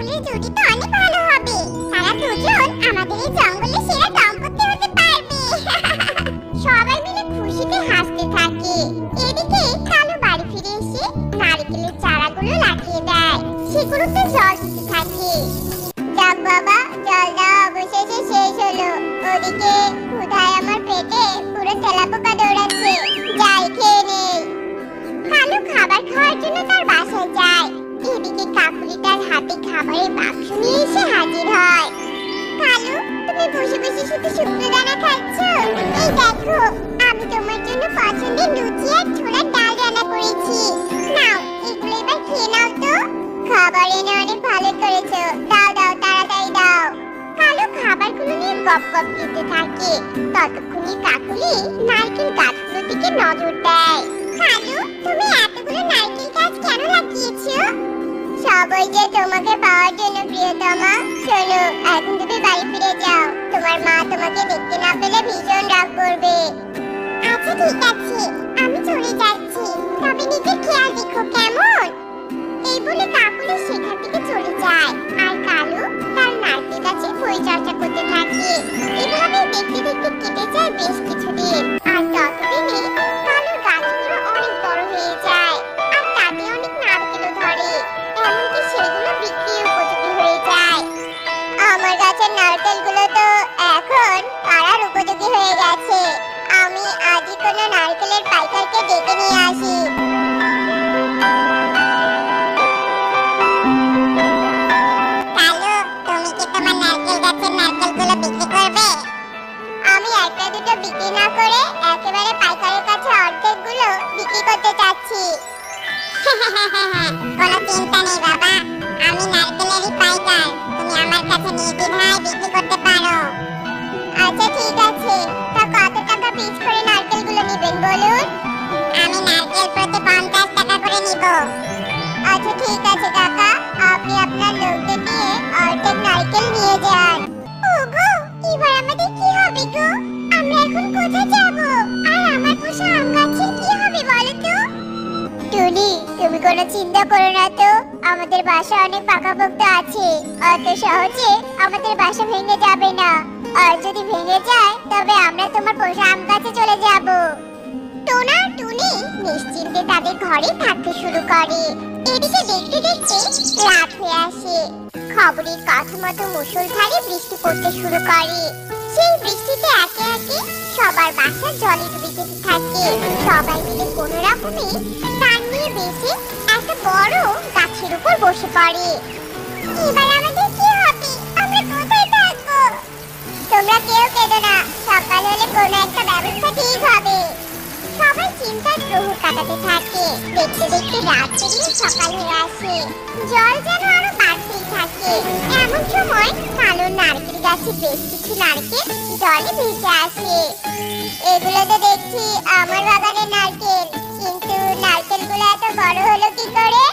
কাকুলির জুটি তো অনেক ভালো হবে। তারা দুজন আমাদের এই জঙ্গলে সেরা দম্পতি হতে পারবে। সবাই মিলে খুশিতে হাসতে থাকে। এদিকে কালু বাড়ি ফিরে এসে নারকেলের চারাগুলো লাগিয়ে দেয়। সেগুলোতে জল দিতে থাকে। যাক বাবা, জল দেওয়া অবশেষে শেষ হলো। ওদিকে ক্ষুধায় আমার পেটে পুরো তেলাপোকা দৌড়াচ্ছে। যাই খেয়ে নেই। কালু খাবার খাওয়ার জন্য তার বাসায় যায়। এদিকে কাকুলি তার হাতে খাবারের বাক্স নিয়ে এসে হাজির হয়। কালু, তুমি বসে বসে শুধু শুকনো দানা খাচ্ছ? এই দেখো, আমি তোমার জন্য পছন্দের লুচি আর ছোলার ডাল রান্না করেছি। নাও, এগুলো এবার খেয়ে নাও তো। খাবার এনে অনেক ভালো করেছো। দাও দাও, তাড়াতাড়ি দাও। কালু খাবারগুলো নিয়ে গপ গপ খেতে থাকে। ততক্ষণে কাকুলি নারকেল গাছগুলোর দিকে নজর দেয়। কালু, তুমি এতগুলো নারকেল গাছ কেন লাগিয়েছো? সবাই যে তোমাকে পাওয়ার জন্য প্রিয়তমা। শোনো, এখন তুমি বাড়ি ফিরে যাও। তোমার মা তোমাকে দেখতে না পেলে ভীষণ রাগ করবে। আচ্ছা ঠিক আছে, আমি চলে যাচ্ছি। তবে নিজের খেয়াল রেখো, কেমন? এই বলে কাকুলি সেখান থেকে চলে যায়। আর কালু তার নারকেল গাছের পরিচর্যা করতে থাকে। এভাবে দেখতে দেখতে কেটে যায় বেশ কিছুদিন। আর ততদিনে কালুর গাছগুলো অনেক বড় হয়ে যায়। আর তাতে অনেক নারকেলও ধরে। এমনকি সেগুলো বিক্রি উপযোগী হয়ে যায়। আমার গাছের নারকেলগুলো তো এখন পাড়ার উপযোগী হয়ে গেছে। আমি আজই কোনো নারকেলের পাইকারকে ডেকে নিয়ে আসি। আমি একটা দুটো বিক্রি না করে একেবারে পাইকারের কাছে অর্ধেকগুলো বিক্রি করতে চাচ্ছি। কোনো চিন্তা নেই বাবা, আমি নারকেলেরই পাইকার। তুমি আমার কাছে নির্দ্বিধায় বিক্রি করতে পারো। আচ্ছা ঠিক আছে, তা কত টাকা পিস করে নারকেলগুলো নেবেন বলুন? আমি নারকেল প্রতি 50 টাকা করে নিব। আচ্ছা ঠিক আছে কাকা, আপনি আপনার লোকদের দিয়ে অর্ধেক নারকেল নিয়ে যান। ওগো, এবার আমাদের কি হবে গো? আমরা এখন কোথায় যাব? আর আমার পোষা আম গাছের কি হবে বলো তো? টুনি, তুমি কোনো চিন্তা করো না তো। আমাদের বাসা অনেক পাকাপোক্ত আছে। অত সহজে আমাদের বাসা ভেঙে যাবে না। আর যদি ভেঙে যায় তবে আমরা তোমার পোষা আম গাছে চলে যাব। টোনা আর টুনি নিশ্চিন্তে তাদের ঘরে থাকতে শুরু করে। এদিকে দেখতে দেখতে রাত হয়ে আসে। খবরের কথা মতো মুষলধারে বৃষ্টি পড়তে শুরু করে। সেই বৃষ্টিতে একে একে সবার বাসা জলে ডুবে যেতে থাকে। সবাই মিলে কোনো রকমে টান নিয়ে বেঁচে একটা বড় গাছের উপর বসে পড়ে। এবার আমাদের কি হবে? আমরা কোথায় থাকবো? তোমরা কেউ কেঁদো না, সকাল হলে কোনো একটা ব্যবস্থা ঠিক হবে। সবাই চিন্তার প্রহর কাটাতে থাকে। দেখতে দেখতে রাত পেরিয়ে সকাল হয়ে আসে। জল যেন আরো বাড়তেই থাকে। এমন সময় কালো নারকেল গাছে বেশ কিছু নারকেল জলে ভেসে আসে। এগুলো তো দেখছি আমার বাগানের নারকেল, কিন্তু নারকেলগুলো এত বড় হলো কি করে?